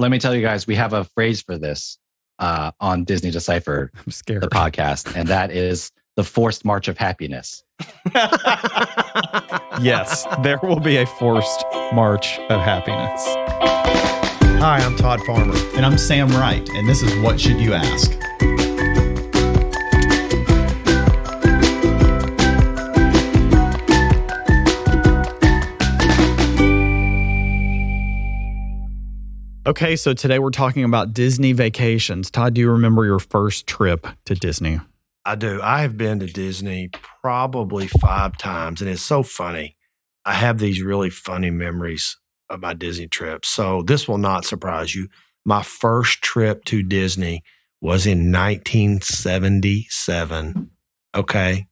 let me tell you guys, we have a phrase for this on Disney Deciphered, I'm scared. the podcast, and that is the forced march of happiness. Yes, there will be a forced march of happiness. Hi, I'm Todd Farmer. And I'm Sam Wright, and this is What Should You Ask? Okay, so today we're talking about Disney vacations. Todd, do you remember your first trip to Disney? I do. I have been to Disney probably 5 times, and it's so funny. I have these really funny memories of my Disney trips. So this will not surprise you. My first trip to Disney was in 1977. Okay.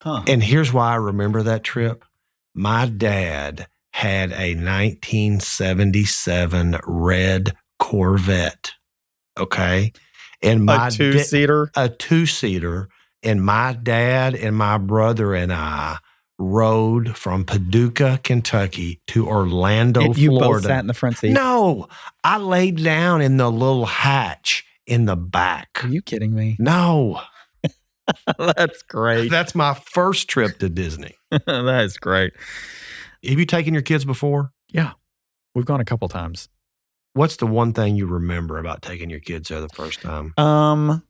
Huh. And here's why I remember that trip. My dad had a 1977 red Corvette. Okay. And my A two-seater? a two-seater. And my dad and my brother and I rode from Paducah, Kentucky to Orlando, You Florida. both sat in the front seat? No, I laid down in the little hatch in the back. Are you kidding me? No, That's great. that's my first trip to Disney. That is great. Have you taken your kids before? Yeah, we've gone a couple times. What's the one thing you remember about taking your kids there the first time? I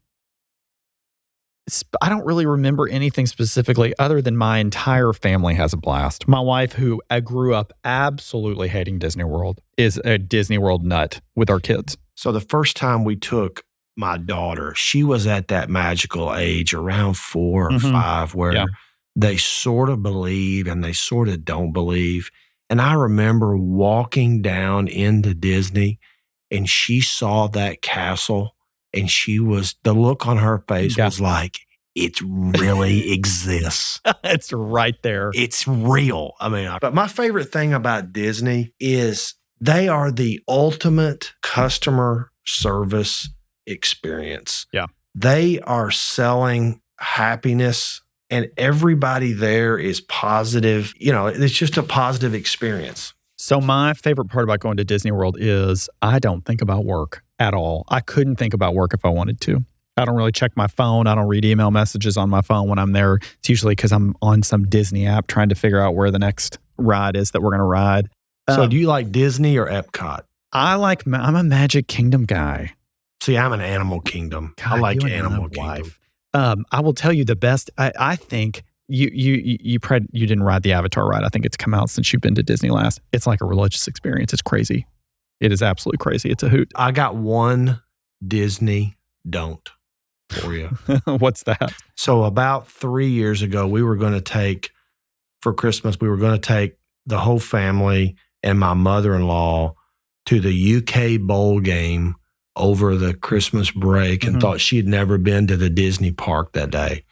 don't really remember anything specifically other than my entire family has a blast. My wife, who I grew up absolutely hating Disney World, is a Disney World nut with our kids. So the first time we took my daughter, she was at that magical age around 4 or 5 where they sort of believe and they sort of don't believe. And I remember walking down into Disney and she saw that castle and the look on her face was like, it really exists. It's right there. It's real. But my favorite thing about Disney is they are the ultimate customer service experience. Yeah. They are selling happiness and everybody there is positive. You know, it's just a positive experience. So my favorite part about going to Disney World is I don't think about work at all. I couldn't think about work if I wanted to. I don't really check my phone. I don't read email messages on my phone when I'm there. It's usually because I'm on some Disney app trying to figure out where the next ride is that we're going to ride. So do you like Disney or Epcot? I'm a Magic Kingdom guy. See, I'm an Animal Kingdom. God, I like you and Animal my Kingdom. wife. I will tell you the best. I think you didn't ride the Avatar ride. I think it's come out since you've been to Disney last. It's like a religious experience. It's crazy. It is absolutely crazy. It's a hoot. I got one Disney don't for you. What's that? So about 3 years ago, for Christmas, we were going to take the whole family and my mother-in-law to the UK bowl game over the Christmas break and thought she had never been to the Disney park that day.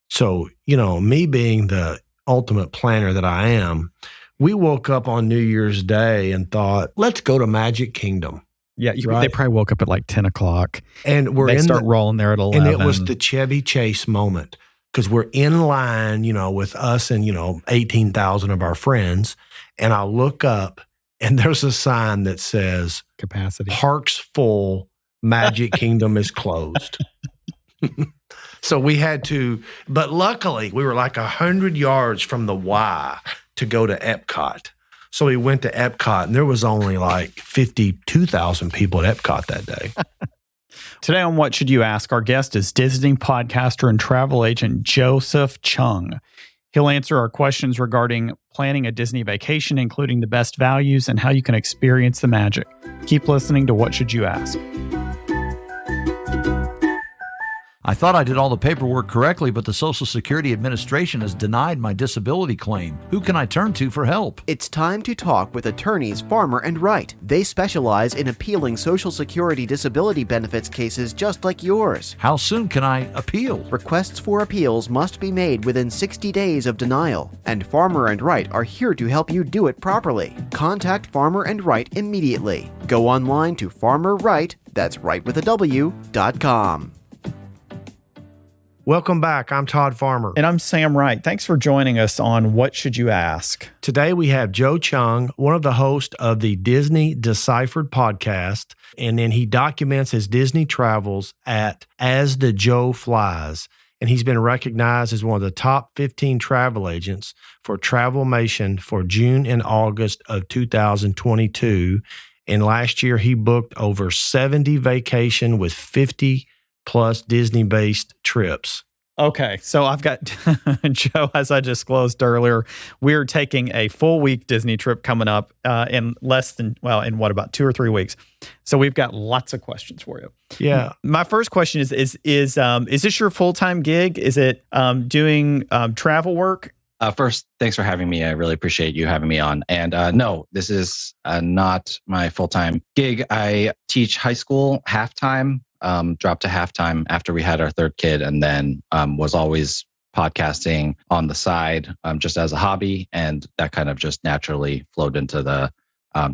So, me being the ultimate planner that I am, we woke up on New Year's Day and thought, let's go to Magic Kingdom. Yeah, they probably woke up at like 10 o'clock. And they start rolling there at 11. And it was the Chevy Chase moment because we're in line, with us and, 18,000 of our friends. And I look up and there's a sign that says, capacity. Park's full, Magic Kingdom is closed. So we had to, but luckily we were like 100 yards from the Y to go to Epcot. So we went to Epcot and there was only like 52,000 people at Epcot that day. Today on What Should You Ask, our guest is Disney podcaster and travel agent Joseph Chung. He'll answer our questions regarding planning a Disney vacation, including the best values and how you can experience the magic. Keep listening to What Should You Ask. I thought I did all the paperwork correctly, but the Social Security Administration has denied my disability claim. Who can I turn to for help? It's time to talk with attorneys Farmer and Wright. They specialize in appealing Social Security disability benefits cases just like yours. How soon can I appeal? Requests for appeals must be made within 60 days of denial, and Farmer and Wright are here to help you do it properly. Contact Farmer and Wright immediately. Go online to Farmer Wright, that's right with a W.com. Welcome back. I'm Todd Farmer. And I'm Sam Wright. Thanks for joining us on What Should You Ask? Today we have Joe Chueng, one of the hosts of the Disney Deciphered podcast, and then he documents his Disney travels at As the Joe Flies. And he's been recognized as one of the top 15 travel agents for Travelmation for June and August of 2022. And last year he booked over 70 vacation with 50 plus Disney-based trips. Okay, so I've got, Joe, as I disclosed earlier, we're taking a full week Disney trip coming up in about 2 or 3 weeks. So we've got lots of questions for you. Yeah. My first question is this your full-time gig? Is it doing travel work? First, thanks for having me. I really appreciate you having me on. And no, this is not my full-time gig. I teach high school half-time. Dropped to halftime after we had our third kid, and then was always podcasting on the side just as a hobby. And that kind of just naturally flowed into the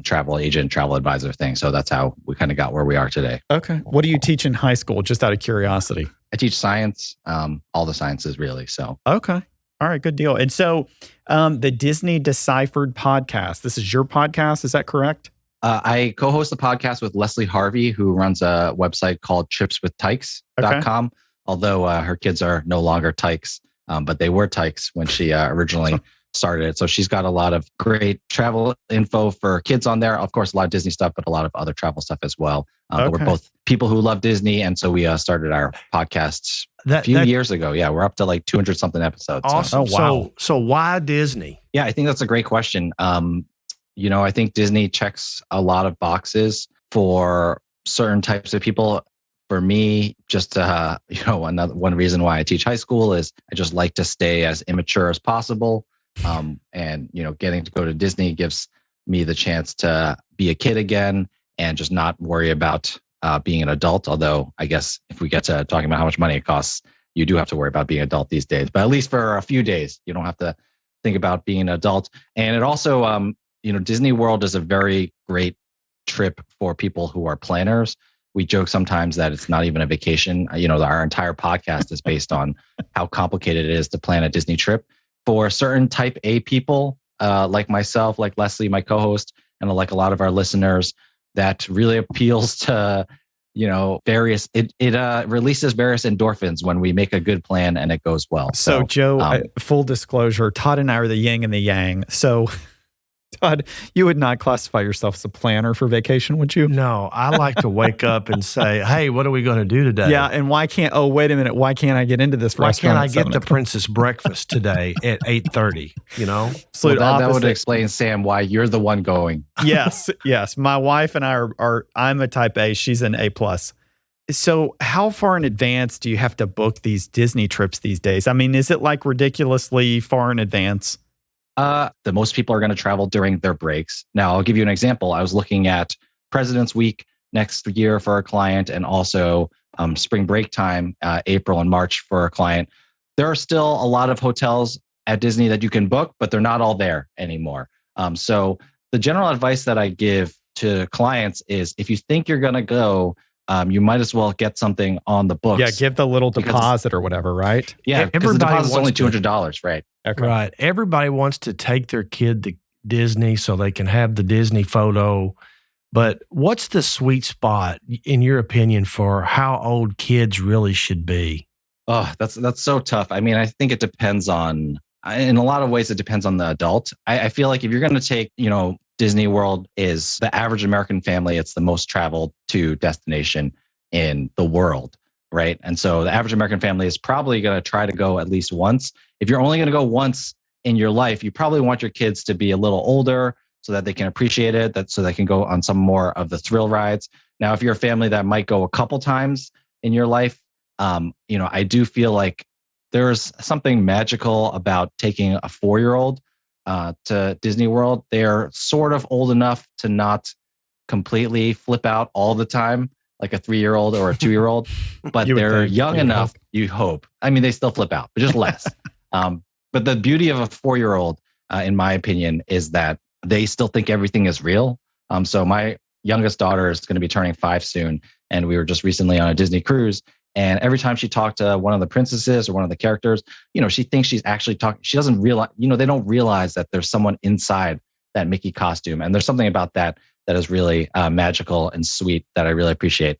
travel agent, travel advisor thing. So that's how we kind of got where we are today. Okay. What do you teach in high school, just out of curiosity? I teach science, all the sciences really. So okay. All right, good deal. And so the Disney Deciphered podcast, this is your podcast, is that correct? I co-host the podcast with Leslie Harvey, who runs a website called tripswithtykes.com. Okay. Although her kids are no longer tykes, but they were tykes when she originally started it. So she's got a lot of great travel info for kids on there. Of course, a lot of Disney stuff, but a lot of other travel stuff as well. But we're both people who love Disney. And so we started our podcast a few years ago. Yeah, we're up to like 200 something episodes. Awesome. So. Oh, wow. So why Disney? Yeah, I think that's a great question. I think Disney checks a lot of boxes for certain types of people. For me, just one reason why I teach high school is I just like to stay as immature as possible. And getting to go to Disney gives me the chance to be a kid again and just not worry about being an adult. Although I guess if we get to talking about how much money it costs, you do have to worry about being an adult these days. But at least for a few days, you don't have to think about being an adult. And it also, Disney World is a very great trip for people who are planners. We joke sometimes that it's not even a vacation. Our entire podcast is based on how complicated it is to plan a Disney trip. For certain type A people, like myself, like Leslie, my co-host, and like a lot of our listeners, that really appeals to, various, it releases various endorphins when we make a good plan and it goes well. So Joe, full disclosure, Todd and I are the yin and the yang. So Todd, you would not classify yourself as a planner for vacation, would you? No, I like to wake up and say, hey, what are we going to do today? Yeah, and why can't I get into this restaurant? Why can't I get the princess breakfast today at 8:30, that would explain, Sam, why you're the one going. Yes. My wife and I I'm a type A, she's an A+. So how far in advance do you have to book these Disney trips these days? I mean, is it like ridiculously far in advance? The most people are going to travel during their breaks. Now, I'll give you an example. I was looking at President's Week next year for a client, and also spring break time, April and March for a client. There are still a lot of hotels at Disney that you can book, but they're not all there anymore. So the general advice that I give to clients is if you think you're going to go, you might as well get something on the books. Yeah, give the little deposit or whatever, right? Yeah, because the deposit is only $200, right? Okay. Right. Everybody wants to take their kid to Disney so they can have the Disney photo. But what's the sweet spot, in your opinion, for how old kids really should be? Oh, that's so tough. I mean, I think it depends on, in a lot of ways, it depends on the adult. I feel like if you're going to take, Disney World is the average American family. It's the most traveled to destination in the world, right? And so the average American family is probably going to try to go at least once. If you're only going to go once in your life, you probably want your kids to be a little older so that they can appreciate it, so they can go on some more of the thrill rides. Now, if you're a family that might go a couple times in your life, I do feel like there's something magical about taking a 4-year-old to Disney World. They're sort of old enough to not completely flip out all the time, like a 3-year-old or a 2-year-old, but they're young enough, you hope. I mean, they still flip out, but just less. But the beauty of a 4-year-old, in my opinion, is that they still think everything is real. So my youngest daughter is going to be turning 5 soon. And we were just recently on a Disney cruise. And every time she talked to one of the princesses or one of the characters, she thinks she's actually talking. She doesn't realize, they don't realize that there's someone inside that Mickey costume. And there's something about that is really magical and sweet that I really appreciate.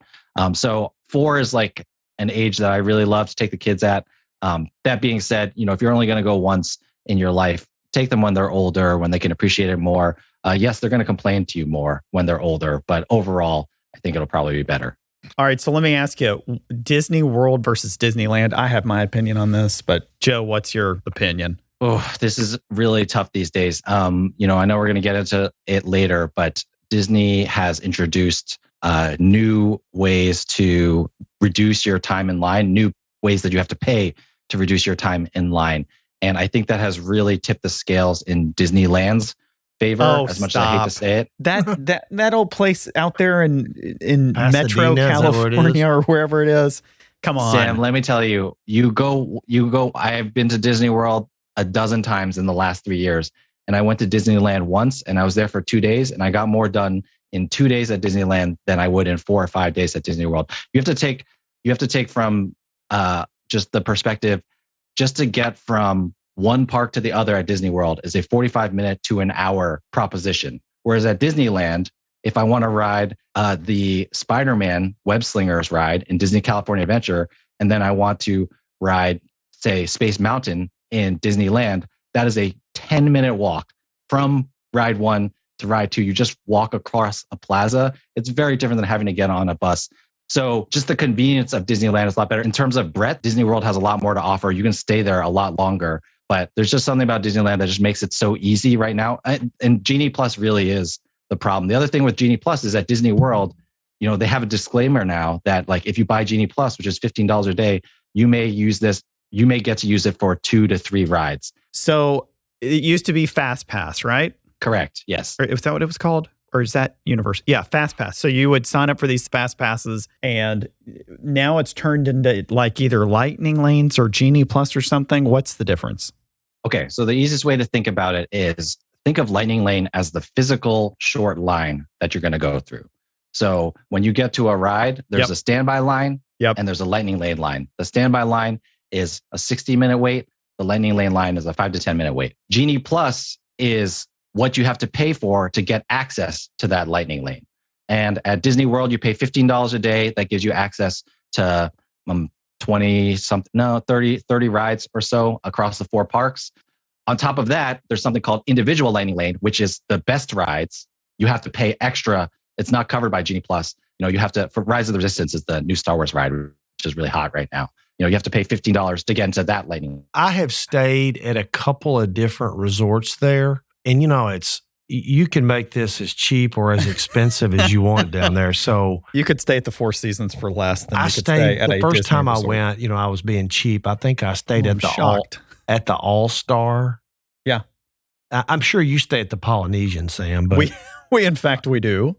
So 4 is like an age that I really love to take the kids at. That being said, if you're only going to go once in your life, take them when they're older, when they can appreciate it more. Yes, they're going to complain to you more when they're older, but overall, I think it'll probably be better. All right, so let me ask you, Disney World versus Disneyland. I have my opinion on this, but Joe, what's your opinion? Oh, this is really tough these days. I know we're going to get into it later, but Disney has introduced new ways to reduce your time in line, new ways that you have to pay to reduce your time in line. And I think that has really tipped the scales in Disneyland's favor, as much as I hate to say it. That old place out there in Metro Pasadena, California or wherever it is. Come on, Sam, let me tell you, you go. I have been to Disney World a dozen times in the last 3 years. And I went to Disneyland once and I was there for 2 days and I got more done in 2 days at Disneyland than I would in 4 or 5 days at Disney World. You have to take from just the perspective, just to get from one park to the other at Disney World is a 45-minute to an hour proposition. Whereas at Disneyland, if I want to ride the Spider-Man Web Slingers ride in Disney California Adventure, and then I want to ride, say, Space Mountain in Disneyland, that is a 10-minute walk from ride 1 to ride 2. You just walk across a plaza. It's very different than having to get on a bus. So just the convenience of Disneyland is a lot better. In terms of breadth, Disney World has a lot more to offer. You can stay there a lot longer, but there's just something about Disneyland that just makes it so easy right now. And Genie Plus really is the problem. The other thing with Genie Plus is at Disney World, they have a disclaimer now that like if you buy Genie Plus, which is $15 a day, you may get to use it for 2 to 3 rides. So it used to be Fast Pass, right? Correct. Yes. Or is that what it was called? Or is that Universal? Yeah, Fast Pass. So you would sign up for these Fast Passes, and now it's turned into like either Lightning Lanes or Genie Plus or something. What's the difference? Okay, so the easiest way to think about it is think of Lightning Lane as the physical short line that you're going to go through. So when you get to a ride, there's a standby line and there's a Lightning Lane line. The standby line is a 60-minute wait. The Lightning Lane line is a 5 to 10-minute wait. Genie Plus is what you have to pay for to get access to that Lightning Lane. And at Disney World, you pay $15 a day. That gives you access to 30 rides or so across the 4 parks. On top of that, there's something called individual Lightning Lane, which is the best rides. You have to pay extra. It's not covered by Genie Plus. You have to, for Rise of the Resistance is the new Star Wars ride, which is really hot right now. You have to pay $15 to get into that Lightning. I have stayed at a couple of different resorts there. And, you can make this as cheap or as expensive as you want down there. So you could stay at the Four Seasons for less than I you could stay at the a first Disney time resort. I went, I was being cheap. I think I stayed at the All-Star. Yeah. I'm sure you stay at the Polynesian, Sam. But we in fact, we do.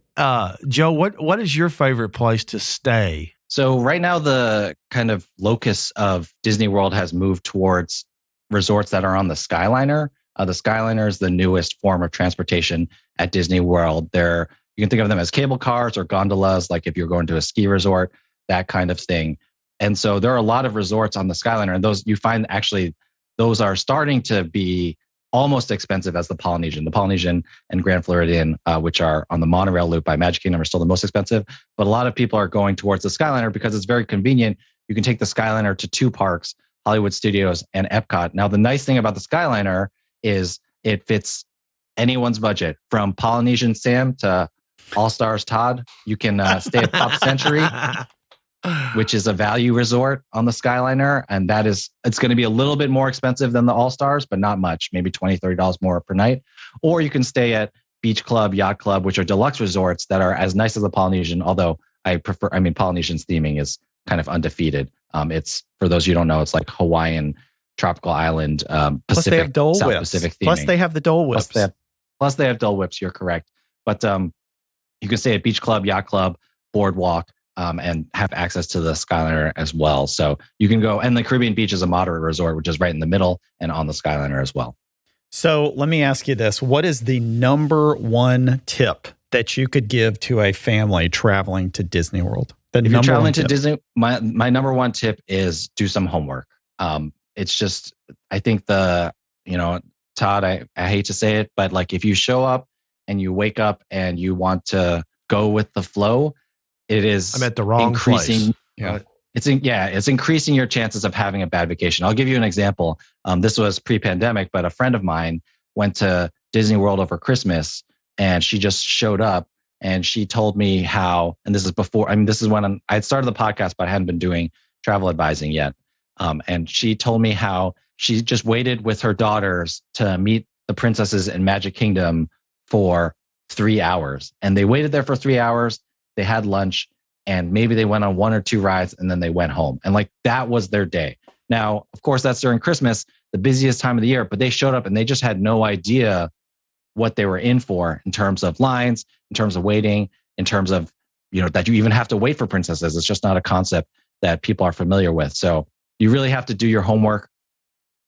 Joe, what is your favorite place to stay? So right now, the kind of locus of Disney World has moved towards resorts that are on the Skyliner. The Skyliner is the newest form of transportation at Disney World. You can think of them as cable cars or gondolas, like if you're going to a ski resort, that kind of thing. And so there are a lot of resorts on the Skyliner, and those you find actually those are starting to be almost expensive as the Polynesian. The Polynesian and Grand Floridian, which are on the monorail loop by Magic Kingdom, are still the most expensive. But a lot of people are going towards the Skyliner because it's very convenient. You can take the Skyliner to 2 parks, Hollywood Studios and Epcot. Now, the nice thing about the Skyliner is it fits anyone's budget, from Polynesian Sam to All Stars Todd. You can stay at Pop Century, which is a value resort on the Skyliner. And it's going to be a little bit more expensive than the All Stars, but not much, maybe $20, $30 more per night. Or you can stay at Beach Club, Yacht Club, which are deluxe resorts that are as nice as the Polynesian, although Polynesian's theming is kind of undefeated. It's, for those you don't know, it's like Hawaiian, tropical island, Pacific, Plus they have Dole South Whips. Pacific theming. Plus they have the Dole Whips. Plus they have Dole Whips. You're correct. But you can stay at Beach Club, Yacht Club, Boardwalk, and have access to the Skyliner as well. So you can go, and the Caribbean Beach is a moderate resort, which is right in the middle and on the Skyliner as well. So let me ask you this. What is the number one tip that you could give to a family traveling to Disney World? If you're traveling to Disney, my number one tip is do some homework. It's just, I think Todd, I hate to say it, but like if you show up and you wake up and you want to go with the flow, it is I'm at the wrong place. Yeah. It's increasing your chances of having a bad vacation. I'll give you an example. This was pre-pandemic, but a friend of mine went to Disney World over Christmas and she just showed up and she told me how, and this is before, this is when I had started the podcast, but I hadn't been doing travel advising yet. And she told me how she just waited with her daughters to meet the princesses in Magic Kingdom for 3 hours. And they waited there for 3 hours. They had lunch and maybe they went on 1 or 2 rides and then they went home. And like that was their day. Now, of course, that's during Christmas, the busiest time of the year, but they showed up and they just had no idea what they were in for in terms of lines, in terms of waiting, in terms of, that you even have to wait for princesses. It's just not a concept that people are familiar with. So you really have to do your homework.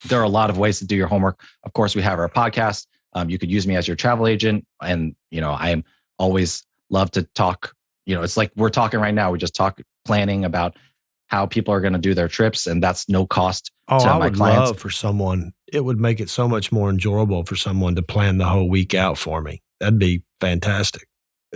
There are a lot of ways to do your homework. Of course, we have our podcast. You could use me as your travel agent. And, I'm always love to talk. It's like we're talking right now. We just talk planning about how people are going to do their trips. And that's no cost to my clients. Love for someone. It would make it so much more enjoyable for someone to plan the whole week out for me. That'd be fantastic.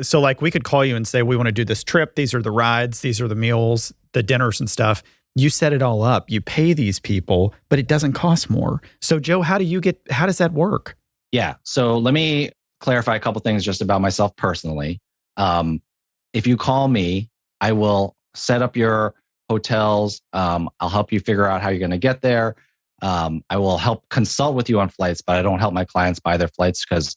So like we could call you and say, we want to do this trip. These are the rides. These are the meals, the dinners and stuff. You set it all up. You pay these people, but it doesn't cost more. So Joe, how does that work? Yeah. So let me clarify a couple things just about myself personally. If you call me, I will set up your hotels. I'll help you figure out how you're going to get there. I will help consult with you on flights, but I don't help my clients buy their flights because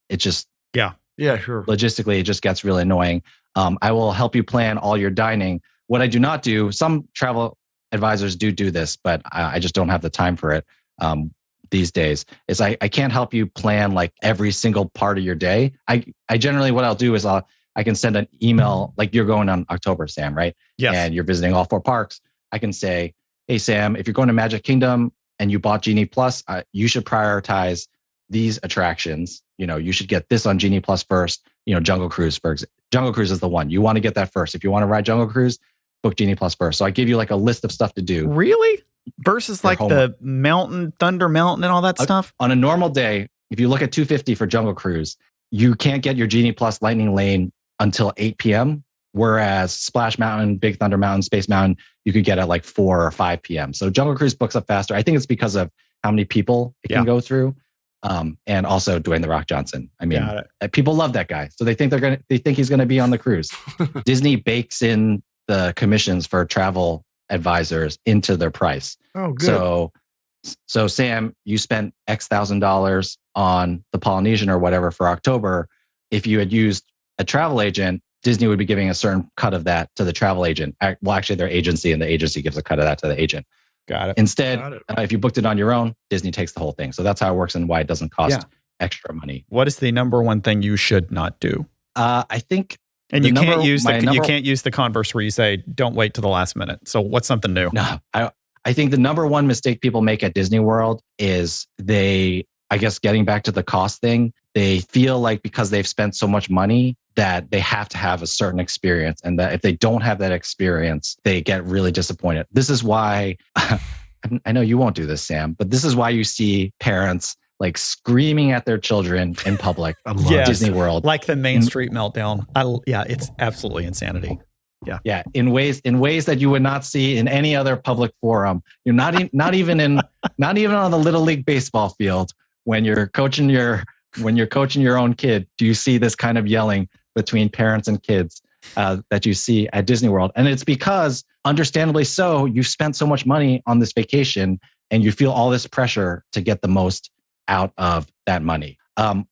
it just, yeah, sure. Logistically, it just gets really annoying. I will help you plan all your dining. What I do not do, some travel advisors do this, but I just don't have the time for it these days, is I can't help you plan like every single part of your day. I generally, what I'll do is I can send an email, like you're going on October, Sam, right? Yes. And you're visiting all 4 parks. I can say, hey, Sam, if you're going to Magic Kingdom and you bought Genie Plus, you should prioritize these attractions. You should get this on Genie Plus first. Jungle Cruise, for example. Jungle Cruise is the one. You want to get that first. If you want to ride Jungle Cruise, book Genie Plus first. So I give you like a list of stuff to do. Really? Versus like homework. the Thunder Mountain and all that stuff? On a normal day, if you look at $250 for Jungle Cruise, you can't get your Genie Plus Lightning Lane until 8 p.m. Whereas Splash Mountain, Big Thunder Mountain, Space Mountain, you could get at like 4 or 5 p.m. So Jungle Cruise books up faster. I think it's because of how many people it can go through. And also Dwayne The Rock Johnson. I mean, people love that guy. So they think he's going to be on the cruise. Disney bakes in the commissions for travel advisors into their price. Oh, good. So Sam, you spent X $1,000 on the Polynesian or whatever for October. If you had used a travel agent, Disney would be giving a certain cut of that to the travel agent. Well, actually their agency, and the agency gives a cut of that to the agent. Got it. Instead, if you booked it on your own, Disney takes the whole thing. So that's how it works and why it doesn't cost extra money. What is the number one thing you should not do? I think, and you can't use the converse where you say don't wait to the last minute. So what's something new? No, I think the number one mistake people make at Disney World is getting back to the cost thing, they feel like because they've spent so much money that they have to have a certain experience, and that if they don't have that experience, they get really disappointed. This is why, I know you won't do this, Sam, but this is why you see parents like screaming at their children in public at Disney World. Like the Main Street meltdown. It's absolutely insanity. Yeah. In ways that you would not see in any other public forum. You're not even on the Little League baseball field when you're coaching your own kid. Do you see this kind of yelling between parents and kids that you see at Disney World? And it's because, understandably so, you've spent so much money on this vacation and you feel all this pressure to get the most out of that money. I'm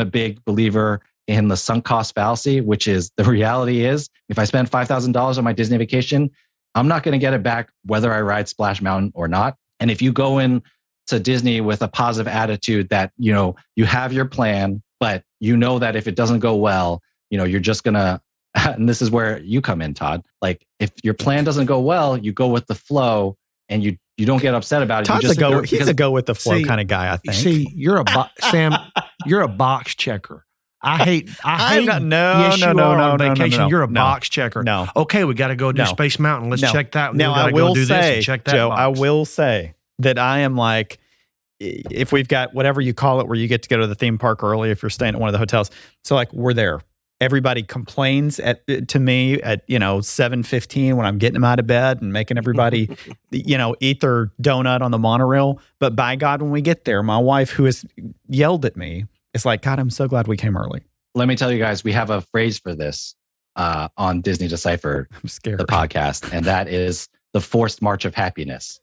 a big believer in the sunk cost fallacy, which is the reality is if I spend $5,000 on my Disney vacation, I'm not going to get it back whether I ride Splash Mountain or not. And if you go in to Disney with a positive attitude that, you have your plan, but that if it doesn't go well, you're just going to, and this is where you come in, Todd. Like if your plan doesn't go well, you go with the flow and you don't get upset about it. Todd's he's a go with the flow kind of guy, I think. See, Sam, you're a box checker. I hate. not- no, yes, no, you no, are no, on no, no, vacation. no, You're a no. box checker. No. Okay, we got to go do No. Space Mountain. Let's No. check that. Now, we got I to will go do this say, and check that Joe, box. I will say that I am like, if we've got whatever you call it, where you get to go to the theme park early if you're staying at one of the hotels. So like we're there. Everybody complains to me at 7:15 when I'm getting them out of bed and making everybody eat their donut on the monorail. But by God, when we get there, my wife, who has yelled at me, is like, God, I'm so glad we came early. Let me tell you guys, we have a phrase for this on Disney Deciphered, I'm scared. the podcast, and that is the forced march of happiness.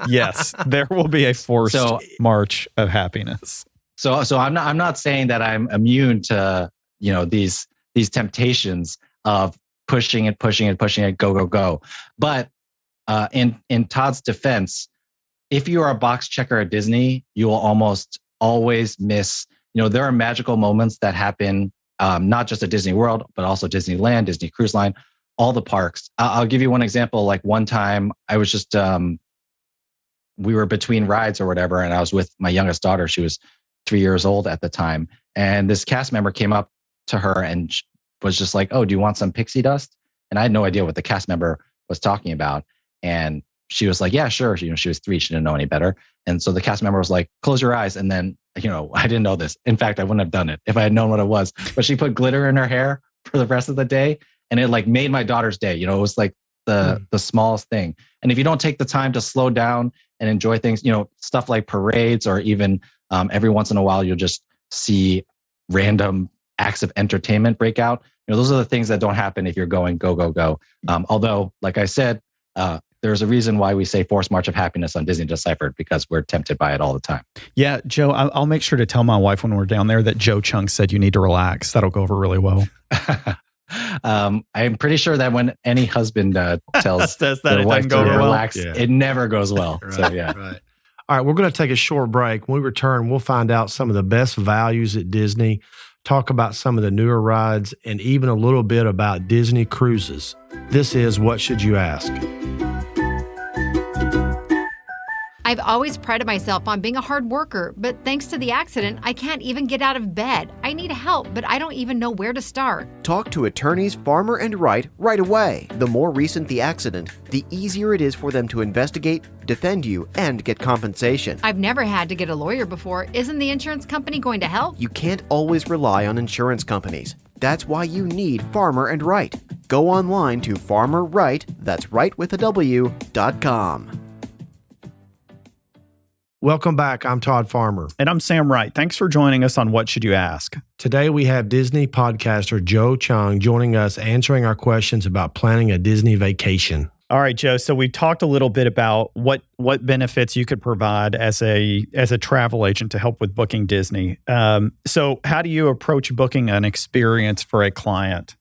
Yes, there will be a forced march of happiness. So I'm not saying that I'm immune to these temptations of pushing it, go. But in Todd's defense, if you are a box checker at Disney, you will almost always miss. There are magical moments that happen, not just at Disney World, but also Disneyland, Disney Cruise Line, all the parks. I'll give you one example. Like one time, I was just we were between rides or whatever, and I was with my youngest daughter. She was 3 years old at the time. And this cast member came up to her and was just like, oh, do you want some pixie dust? And I had no idea what the cast member was talking about. And she was like, yeah, sure. She was 3. She didn't know any better. And so the cast member was like, close your eyes. And then, I didn't know this. In fact, I wouldn't have done it if I had known what it was. But she put glitter in her hair for the rest of the day. And it like made my daughter's day. It was like the smallest thing. And if you don't take the time to slow down and enjoy things, stuff like parades, or even every once in a while, you'll just see random acts of entertainment break out. Those are the things that don't happen if you're going go. Although, like I said, there's a reason why we say forced march of happiness on Disney Deciphered, because we're tempted by it all the time. Yeah, Joe, I'll make sure to tell my wife when we're down there that Joe Chung said you need to relax. That'll go over really well. I'm pretty sure that when any husband tells says that their it wife doesn't to go relax, well. it never goes well. Right, So yeah. Right. All right, we're going to take a short break. When we return, we'll find out some of the best values at Disney, talk about some of the newer rides, and even a little bit about Disney cruises. This is What Should You Ask? I've always prided myself on being a hard worker, but thanks to the accident, I can't even get out of bed. I need help, but I don't even know where to start. Talk to attorneys Farmer and Wright right away. The more recent the accident, the easier it is for them to investigate, defend you, and get compensation. I've never had to get a lawyer before. Isn't the insurance company going to help? You can't always rely on insurance companies. That's why you need Farmer and Wright. Go online to Farmer Wright, that's right with a W.com. Welcome back. I'm Todd Farmer. And I'm Sam Wright. Thanks for joining us on What Should You Ask? Today we have Disney podcaster Joe Chueng joining us, answering our questions about planning a Disney vacation. All right, Joe. So we've talked a little bit about what benefits you could provide as a travel agent to help with booking Disney. So how do you approach booking an experience for a client?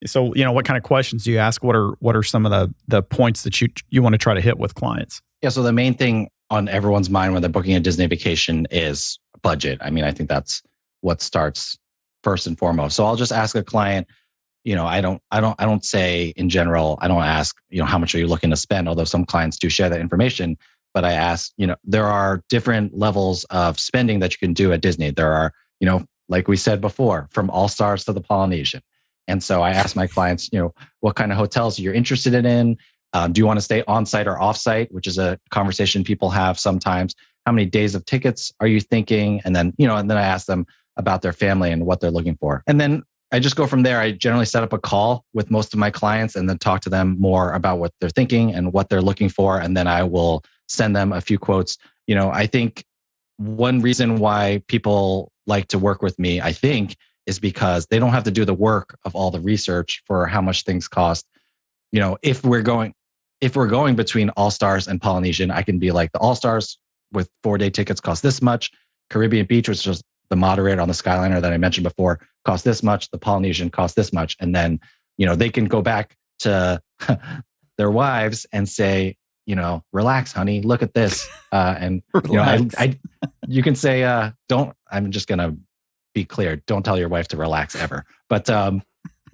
So, what kind of questions do you ask? What are some of the points that you want to try to hit with clients? Yeah. So the main thing on everyone's mind when they're booking a Disney vacation is budget. I mean, I think that's what starts first and foremost. So I'll just ask a client, I don't say in general, I don't ask, how much are you looking to spend? Although some clients do share that information, but I ask, there are different levels of spending that you can do at Disney. There are, like we said before, from All Stars to the Polynesian. And so I ask my clients, what kind of hotels you're interested in. Do you want to stay on-site or off-site, which is a conversation people have sometimes. How many days of tickets are you thinking? And then, and then I ask them about their family and what they're looking for. And then I just go from there. I generally set up a call with most of my clients and then talk to them more about what they're thinking and what they're looking for. And then I will send them a few quotes. I think one reason why people like to work with me, is because they don't have to do the work of all the research for how much things cost. If we're going between All Stars and Polynesian, I can be like, the All Stars with 4-day tickets cost this much. Caribbean Beach, which is the moderator on the Skyliner that I mentioned before, cost this much. The Polynesian cost this much. And then, they can go back to their wives and say, relax, honey, look at this. And, you can say, I'm just going to be clear. Don't tell your wife to relax ever. But,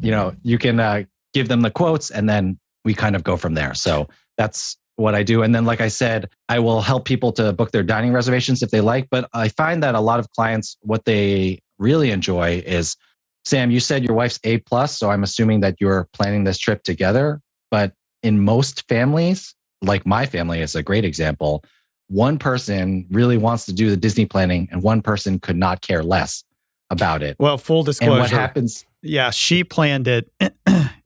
you can give them the quotes and then we kind of go from there. So that's what I do. And then, like I said, I will help people to book their dining reservations if they like. But I find that a lot of clients, what they really enjoy is, Sam, you said your wife's A+, so I'm assuming that you're planning this trip together. But in most families, like my family is a great example, one person really wants to do the Disney planning and one person could not care less about it. Well, full disclosure. And what happens? Yeah, she planned it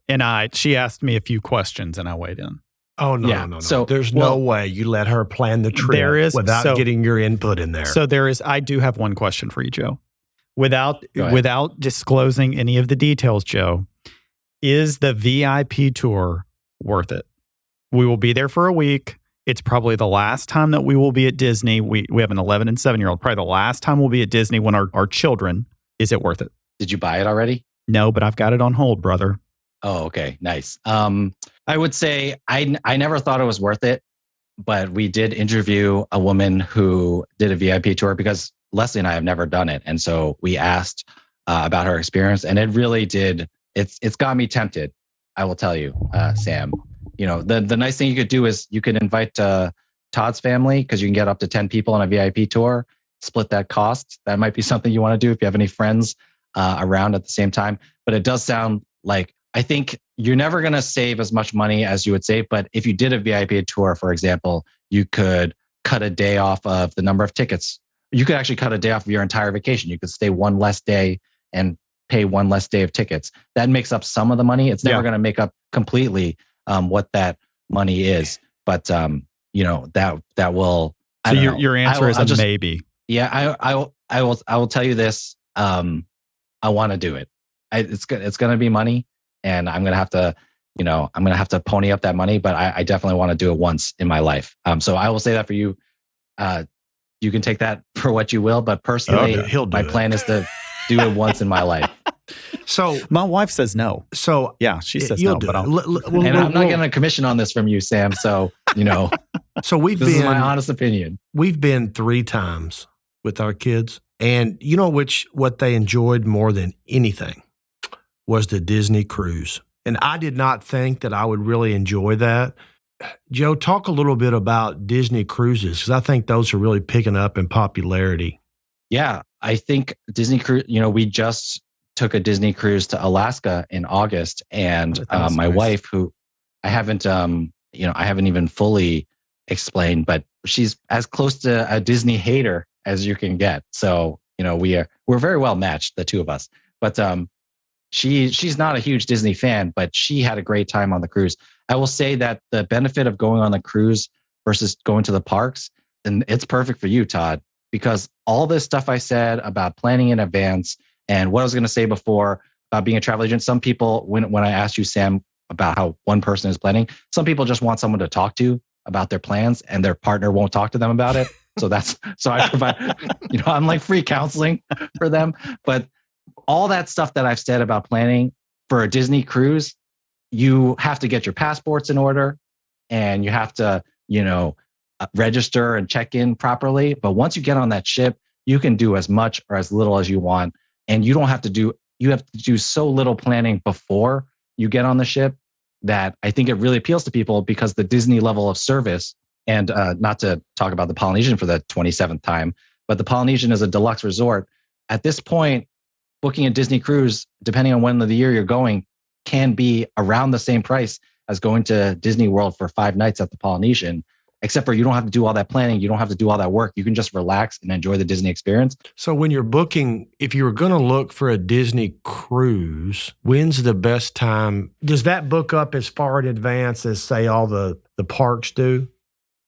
and she asked me a few questions and I weighed in. Oh, no, Yeah. no. So, there's no way you let her plan the trip without getting your input in there. So I do have one question for you, Joe. Without disclosing any of the details, Joe, is the VIP tour worth it? We will be there for a week. It's probably the last time that we will be at Disney. We have an 11 and 7-year-old. Probably the last time we'll be at Disney when our children. Is it worth it? Did you buy it already? No, but I've got it on hold, brother. Oh, okay. Nice. I would say I never thought it was worth it, but we did interview a woman who did a VIP tour because Leslie and I have never done it. And so we asked about her experience, and it really did. It's got me tempted. I will tell you, Sam. You know, the nice thing you could do is you could invite Todd's family because you can get up to 10 people on a VIP tour, split that cost. That might be something you want to do if you have any friends around at the same time. But it does sound like, I think you're never going to save as much money as you would save. But if you did a VIP tour, for example, you could cut a day off of the number of tickets. You could actually cut a day off of your entire vacation. You could stay one less day and pay one less day of tickets. That makes up some of the money. It's never going to make up completely what that money is. But, you know, that will. So your answer is a maybe. Yeah, I will tell you this. I want to do it. It's going to be money. And I'm going to have to, pony up that money, but I definitely want to do it once in my life. So I will say that for you. You can take that for what you will, but personally, my plan is to do it once in my life. So my wife says no. So yeah, she says no, but I'm not getting a commission on this from you, Sam. So, you know, so this is my honest opinion. We've been 3 times with our kids, and you know what they enjoyed more than anything was the Disney cruise. And I did not think that I would really enjoy that. Joe, talk a little bit about Disney cruises, because I think those are really picking up in popularity. Yeah, I think Disney cruise, you know, we just took a Disney cruise to Alaska in August, and my wife, who I haven't even fully explained, but she's as close to a Disney hater as you can get. So, you know, we're very well matched, the two of us. But she's not a huge Disney fan, but she had a great time on the cruise. I will say that the benefit of going on the cruise versus going to the parks, and it's perfect for you, Todd, because all this stuff I said about planning in advance and what I was going to say before about being a travel agent, some people, when I asked you, Sam, about how one person is planning, some people just want someone to talk to about their plans and their partner won't talk to them about it. So I provide, you know, I'm like free counseling for them. But all that stuff that I've said about planning for a Disney cruise, you have to get your passports in order and you have to, you know, register and check in properly. But once you get on that ship, you can do as much or as little as you want. And you have to do so little planning before you get on the ship that I think it really appeals to people because the Disney level of service, and not to talk about the Polynesian for the 27th time, but the Polynesian is a deluxe resort. At this point, booking a Disney cruise, depending on when of the year you're going, can be around the same price as going to Disney World for 5 nights at the Polynesian, except for you don't have to do all that planning. You don't have to do all that work. You can just relax and enjoy the Disney experience. So when you're booking, if you were going to look for a Disney cruise, when's the best time? Does that book up as far in advance as, say, all the parks do?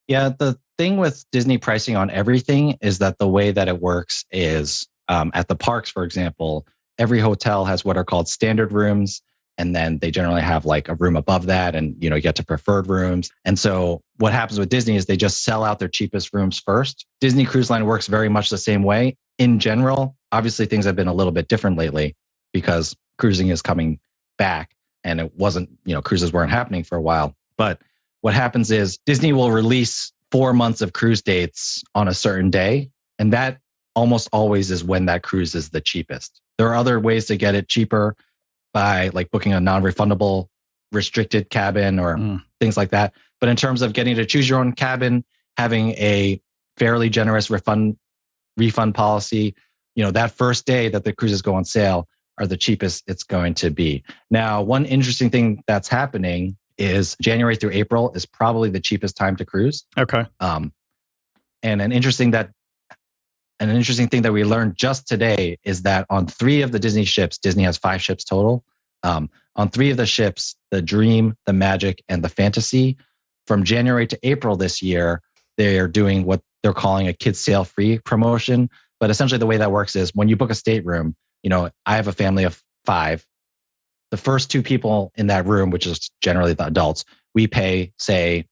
Yeah, the thing with Disney pricing on everything is that the way that it works is at the parks, for example, every hotel has what are called standard rooms. And then they generally have like a room above that and, you know, you get to preferred rooms. And so what happens with Disney is they just sell out their cheapest rooms first. Disney Cruise Line works very much the same way. In general, obviously things have been a little bit different lately because cruising is coming back and it wasn't, you know, cruises weren't happening for a while. But what happens is Disney will release 4 months of cruise dates on a certain day. And that almost always is when that cruise is the cheapest. There are other ways to get it cheaper by like booking a non-refundable restricted cabin or things like that. But in terms of getting to choose your own cabin, having a fairly generous refund policy, that first day that the cruises go on sale are the cheapest it's going to be. Now, one interesting thing that's happening is January through April is probably the cheapest time to cruise. Okay. And an interesting thing that we learned just today is that on 3 of the Disney ships, Disney has 5 ships total. On 3 of the ships, the Dream, the Magic, and the Fantasy, from January to April this year, they are doing what they're calling a kids sail free promotion. But essentially the way that works is when you book a stateroom, I have a family of 5. The first 2 people in that room, which is generally the adults, we pay, say,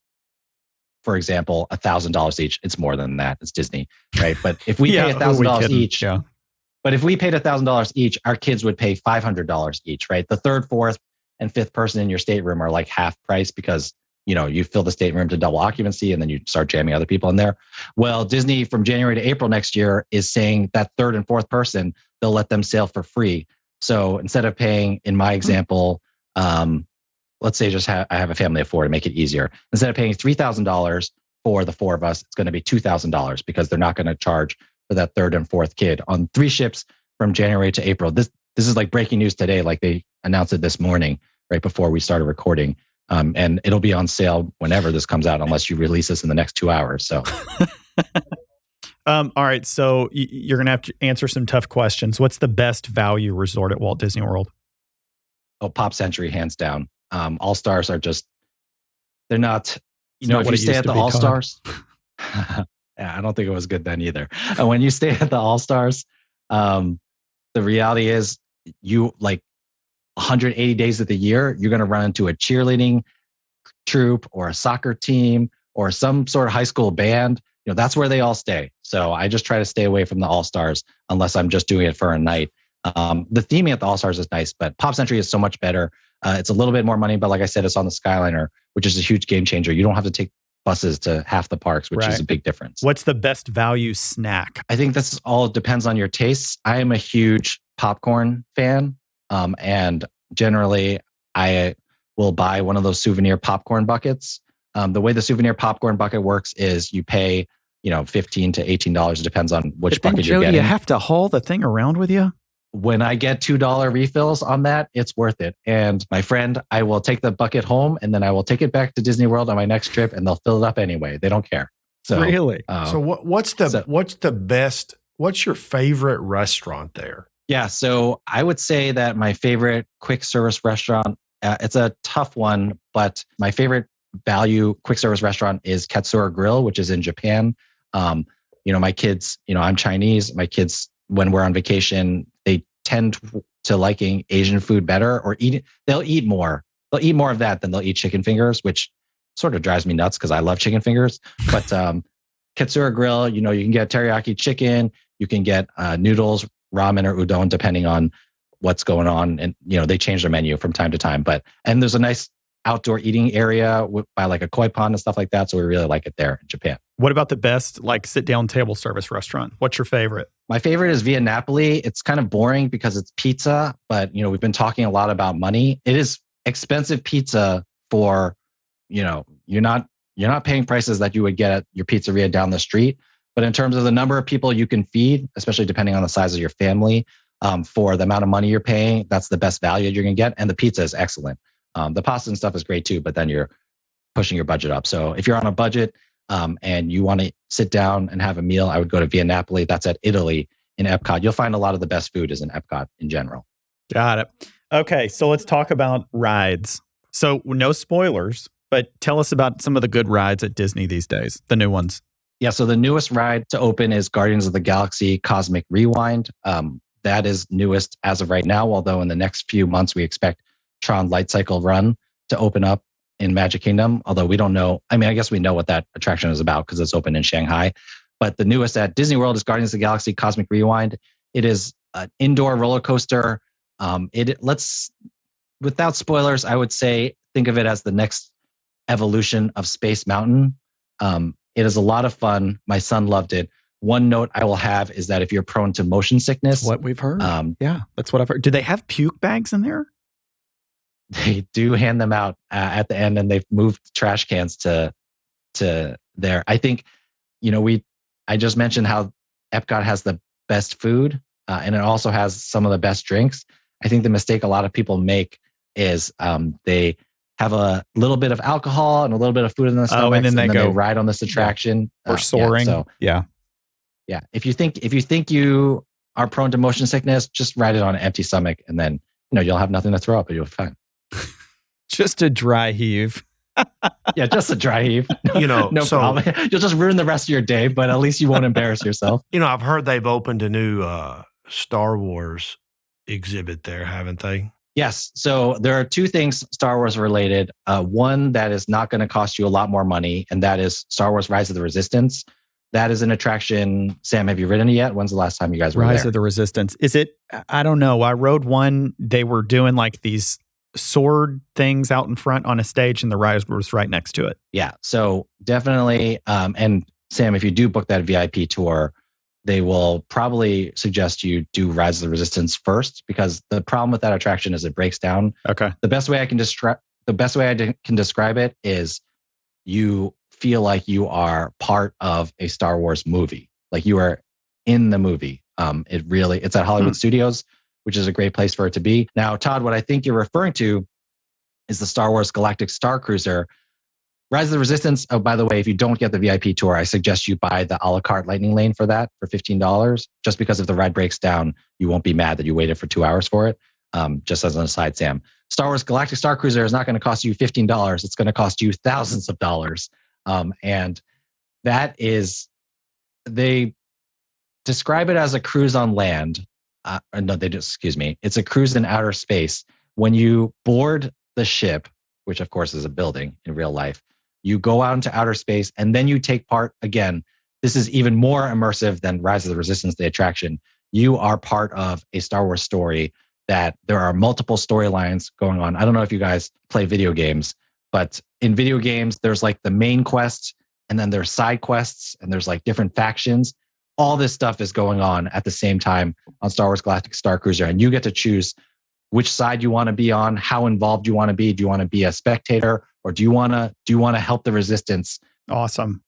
for example, $1,000 each. It's more than that. It's Disney, right? But if we pay $1,000 each, but if we paid $1,000 each, our kids would pay $500 each, right? The 3rd, 4th, and 5th person in your stateroom are like half price because you fill the stateroom to double occupancy and then you start jamming other people in there. Well, Disney from January to April next year is saying that 3rd and 4th person, they'll let them sail for free. So instead of paying, in my example, let's say I have a family of 4 to make it easier. Instead of paying $3,000 for the 4 of us, it's going to be $2,000 because they're not going to charge for that 3rd and 4th kid on 3 ships from January to April. This is like breaking news today. Like they announced it this morning, right before we started recording. And it'll be on sale whenever this comes out, unless you release this in the next 2 hours. So, all right. So you're going to have to answer some tough questions. What's the best value resort at Walt Disney World? Oh, Pop Century, hands down. All Stars are they're not, not if you stay at the All Stars, yeah, I don't think it was good then either. When you stay at the All Stars, the reality is you 180 days of the year, you're going to run into a cheerleading troop or a soccer team or some sort of high school band. That's where they all stay. So I just try to stay away from the All Stars unless I'm just doing it for a night. The theming at the All Stars is nice, but Pop Century is so much better. It's a little bit more money, but like I said, it's on the Skyliner, which is a huge game changer. You don't have to take buses to half the parks, which is a big difference. What's the best value snack? I think this all depends on your tastes. I am a huge popcorn fan. And generally, I will buy one of those souvenir popcorn buckets. The way the souvenir popcorn bucket works is you pay, $15 to $18. It depends on which bucket you're getting. Do you have to haul the thing around with you? When I get $2 refills on that, it's worth it. And my friend, I will take the bucket home and then I will take it back to Disney World on my next trip and they'll fill it up anyway. They don't care. So really? So what's the best? What's your favorite restaurant there? Yeah, so I would say that my favorite quick service restaurant, it's a tough one, but my favorite value quick service restaurant is Katsura Grill, which is in Japan. My kids, I'm Chinese. My kids, when we're on vacation, they tend to liking Asian food better or they'll eat more. They'll eat more of that than they'll eat chicken fingers, which sort of drives me nuts because I love chicken fingers. But Katsura Grill, you can get teriyaki chicken, you can get noodles, ramen or udon, depending on what's going on. And, they change their menu from time to time. And there's a nice outdoor eating area by like a koi pond and stuff like that. So we really like it there in Japan. What about the best sit down table service restaurant? What's your favorite? My favorite is Via Napoli. It's kind of boring because it's pizza, but we've been talking a lot about money. It is expensive pizza for, you're not paying prices that you would get at your pizzeria down the street. But in terms of the number of people you can feed, especially depending on the size of your family, for the amount of money you're paying, that's the best value you're going to get. And the pizza is excellent. The pasta and stuff is great too, but then you're pushing your budget up. So if you're on a budget and you want to sit down and have a meal, I would go to Via Napoli. That's at Italy in Epcot. You'll find a lot of the best food is in Epcot in general. Got it. Okay, so let's talk about rides. So no spoilers, but tell us about some of the good rides at Disney these days, the new ones. Yeah, so the newest ride to open is Guardians of the Galaxy Cosmic Rewind. That is newest as of right now, although in the next few months we expect Tron Light Cycle Run to open up in Magic Kingdom, although we don't know. I mean, I guess we know what that attraction is about because it's open in Shanghai. But the newest at Disney World is Guardians of the Galaxy Cosmic Rewind. It is an indoor roller coaster. Without spoilers, I would say think of it as the next evolution of Space Mountain. It is a lot of fun. My son loved it. One note I will have is that if you're prone to motion sickness, that's what we've heard. Yeah, that's what I've heard. Do they have puke bags in there? they do hand them out at the end, and they've moved trash cans to there. I think, I just mentioned how Epcot has the best food, and it also has some of the best drinks. I think the mistake a lot of people make is they have a little bit of alcohol and a little bit of food in the stomach, and then they ride on this attraction or soaring. Yeah. If you think you are prone to motion sickness, just ride it on an empty stomach, and then you'll have nothing to throw up, and you'll be fine. Just a dry heave. Yeah, just a dry heave. No problem. You'll just ruin the rest of your day, but at least you won't embarrass yourself. I've heard they've opened a new Star Wars exhibit there, haven't they? Yes. So there are two things Star Wars related. One that is not going to cost you a lot more money, and that is Star Wars Rise of the Resistance. That is an attraction. Sam, have you ridden it yet? When's the last time you guys were there? Rise of the Resistance. Is it? I don't know. I rode one. They were doing like these sword things out in front on a stage, and the ride was right next to it. Yeah. So definitely. And Sam, if you do book that VIP tour, they will probably suggest you do Rise of the Resistance first, because the problem with that attraction is it breaks down. Okay. The best way I can describe it is you feel like you are part of a Star Wars movie, like you are in the movie. It's at Hollywood Studios, which is a great place for it to be. Now, Todd, what I think you're referring to is the Star Wars Galactic Star Cruiser. Rise of the Resistance, oh, by the way, if you don't get the VIP tour, I suggest you buy the a la carte lightning lane for that for $15. Just because if the ride breaks down, you won't be mad that you waited for 2 hours for it. Just as an aside, Sam. Star Wars Galactic Star Cruiser is not going to cost you $15. It's going to cost you thousands of dollars. And that is, they describe it as a cruise on land. It's a cruise in outer space. When you board the ship, which of course is a building in real life, you go out into outer space, and then you take part again. This is even more immersive than Rise of the Resistance, the attraction. You are part of a Star Wars story that there are multiple storylines going on. I don't know if you guys play video games, but in video games, there's like the main quest, and then there's side quests, and there's like different factions. All this stuff is going on at the same time on Star Wars Galactic Star Cruiser, and you get to choose which side you want to be on, how involved you want to be. Do you want to be a spectator, or do you want to help the Resistance? Awesome.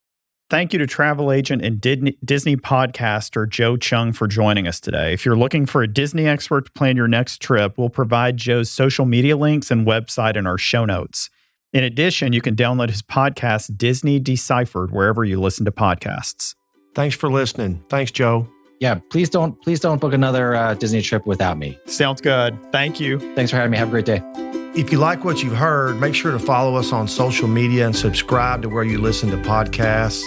Thank you to travel agent and Disney podcaster Joe Chung for joining us today. If you're looking for a Disney expert to plan your next trip, we'll provide Joe's social media links and website in our show notes. In addition, you can download his podcast, Disney Deciphered, wherever you listen to podcasts. Thanks for listening. Thanks, Joe. Yeah, please don't book another Disney trip without me. Sounds good. Thank you. Thanks for having me. Have a great day. If you like what you've heard, make sure to follow us on social media and subscribe to where you listen to podcasts.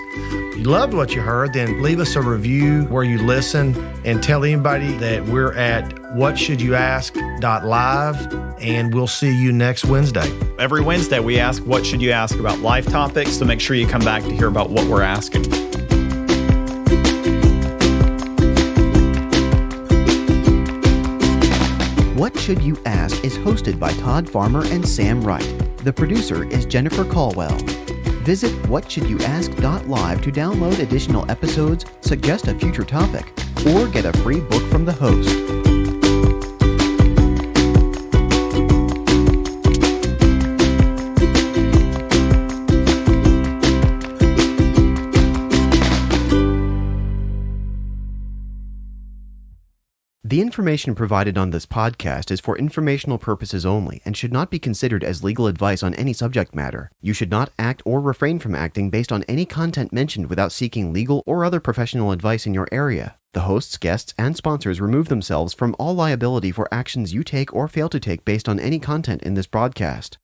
If you loved what you heard, then leave us a review where you listen, and tell anybody that we're at whatshouldYouAsk.live, and we'll see you next Wednesday. Every Wednesday, we ask, what should you ask about life topics? So make sure you come back to hear about what we're asking. What Should You Ask is hosted by Todd Farmer and Sam Wright. The producer is Jennifer Caldwell. Visit whatshouldYouAsk.live to download additional episodes, suggest a future topic, or get a free book from the host. The information provided on this podcast is for informational purposes only and should not be considered as legal advice on any subject matter. You should not act or refrain from acting based on any content mentioned without seeking legal or other professional advice in your area. The hosts, guests, and sponsors remove themselves from all liability for actions you take or fail to take based on any content in this broadcast.